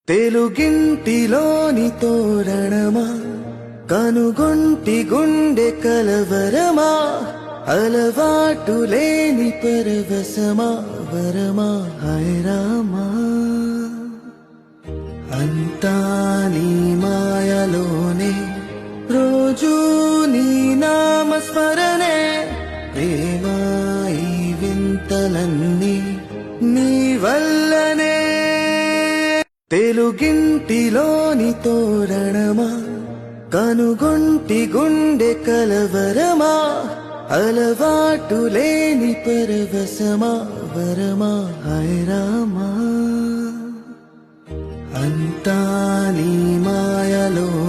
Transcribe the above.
తెలుగింటిలోని తోరణమా, కనుగొంటి గుండె కలవరమా, అలవాటు లేని పరవశమా, వరమా హైరామా. అంతా నీ మాయలోనే, రోజూ నీ నామస్మరణే, ప్రేమా ఈ వింతలన్నీ నీ వల్లనే. తెలుగింటిలోని తోరణమా, కనుగొంటి గుండె కలవరమా, అలవాటు లేని పరవశమా, వరమా హైరామా. అంతా నీ మాయలో